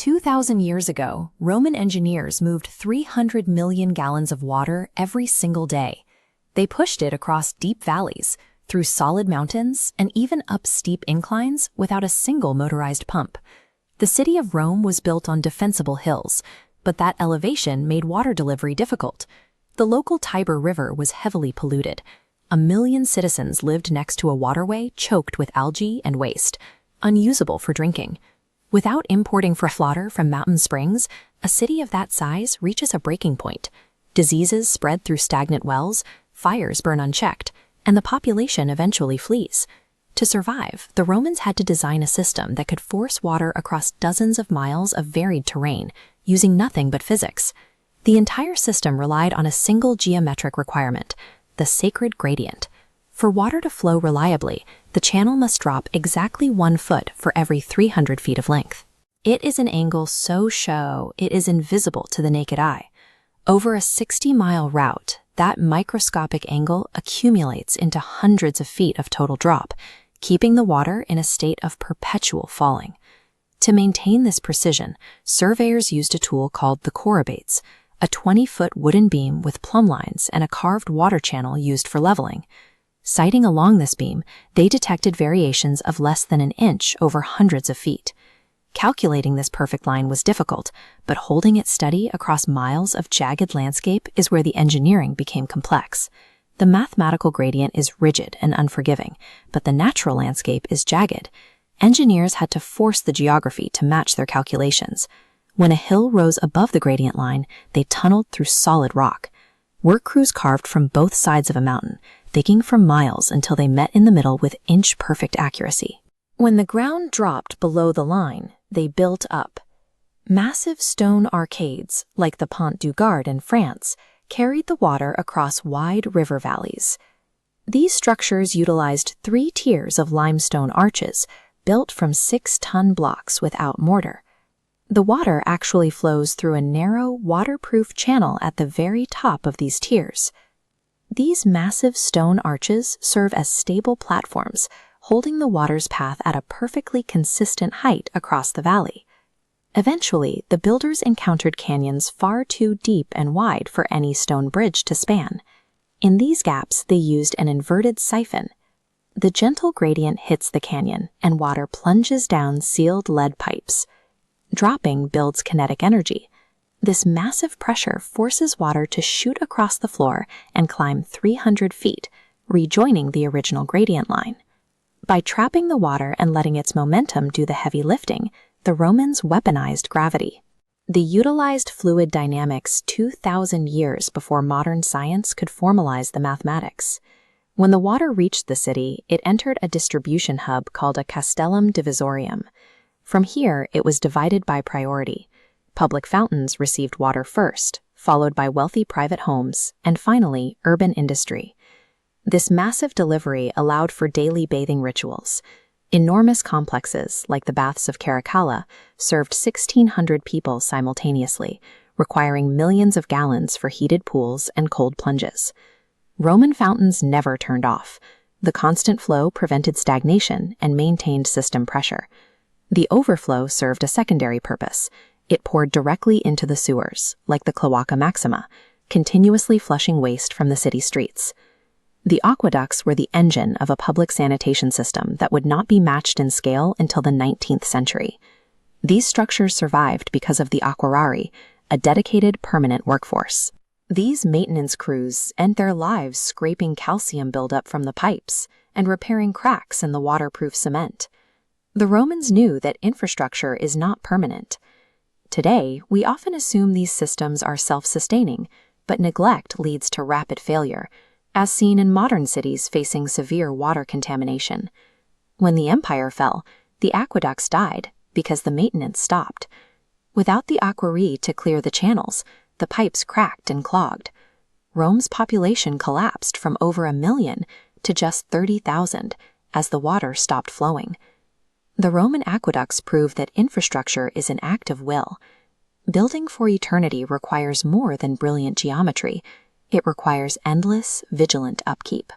2,000 years ago, Roman engineers moved 300 million gallons of water every single day. They pushed it across deep valleys, through solid mountains, and even up steep inclines without a single motorized pump. The city of Rome was built on defensible hills, but that elevation made water delivery difficult. The local Tiber River was heavily polluted. 1 million citizens lived next to a waterway choked with algae and waste, unusable for drinking. Without importing fresh water from mountain springs, a city of that size reaches a breaking point. Diseases spread through stagnant wells, fires burn unchecked, and the population eventually flees. To survive, the Romans had to design a system that could force water across dozens of miles of varied terrain, using nothing but physics. The entire system relied on a single geometric requirement, the sacred gradient. For water to flow reliably, the channel must drop exactly 1 foot for every 300 feet of length. It is an angle so shallow it is invisible to the naked eye. Over a 60-mile route, that microscopic angle accumulates into hundreds of feet of total drop, keeping the water in a state of perpetual falling. To maintain this precision, surveyors used a tool called the chorobates, a 20-foot wooden beam with plumb lines and a carved water channel used for leveling. Sighting along this beam, they detected variations of less than an inch over hundreds of feet. Calculating this perfect line was difficult, but holding it steady across miles of jagged landscape is where the engineering became complex. The mathematical gradient is rigid and unforgiving, but the natural landscape is jagged. Engineers had to force the geography to match their calculations. When a hill rose above the gradient line, they tunneled through solid rock. Work crews carved from both sides of a mountain, digging for miles until they met in the middle with inch-perfect accuracy. When the ground dropped below the line, they built up. Massive stone arcades, like the Pont du Gard in France, carried the water across wide river valleys. These structures utilized 3 tiers of limestone arches, built from 6-ton blocks without mortar. The water actually flows through a narrow, waterproof channel at the very top of these tiers. These massive stone arches serve as stable platforms, holding the water's path at a perfectly consistent height across the valley. Eventually, the builders encountered canyons far too deep and wide for any stone bridge to span. In these gaps, they used an inverted siphon. The gentle gradient hits the canyon, and water plunges down sealed lead pipes. Dropping builds kinetic energy. This massive pressure forces water to shoot across the floor and climb 300 feet, rejoining the original gradient line. By trapping the water and letting its momentum do the heavy lifting, the Romans weaponized gravity. They utilized fluid dynamics 2,000 years before modern science could formalize the mathematics. When the water reached the city, it entered a distribution hub called a castellum divisorium. From here, it was divided by priority. Public fountains received water first, followed by wealthy private homes, and finally, urban industry. This massive delivery allowed for daily bathing rituals. Enormous complexes, like the baths of Caracalla, served 1,600 people simultaneously, requiring millions of gallons for heated pools and cold plunges. Roman fountains never turned off. The constant flow prevented stagnation and maintained system pressure. The overflow served a secondary purpose. It poured directly into the sewers, like the Cloaca Maxima, continuously flushing waste from the city streets. The aqueducts were the engine of a public sanitation system that would not be matched in scale until the 19th century. These structures survived because of the aquarari, a dedicated permanent workforce. These maintenance crews end their lives scraping calcium buildup from the pipes and repairing cracks in the waterproof cement. The Romans knew that infrastructure is not permanent. Today, we often assume these systems are self-sustaining, but neglect leads to rapid failure, as seen in modern cities facing severe water contamination. When the empire fell, the aqueducts died because the maintenance stopped. Without the aquarii to clear the channels, the pipes cracked and clogged. Rome's population collapsed from over 1 million to just 30,000 as the water stopped flowing. The Roman aqueducts prove that infrastructure is an act of will. Building for eternity requires more than brilliant geometry. It requires endless, vigilant upkeep.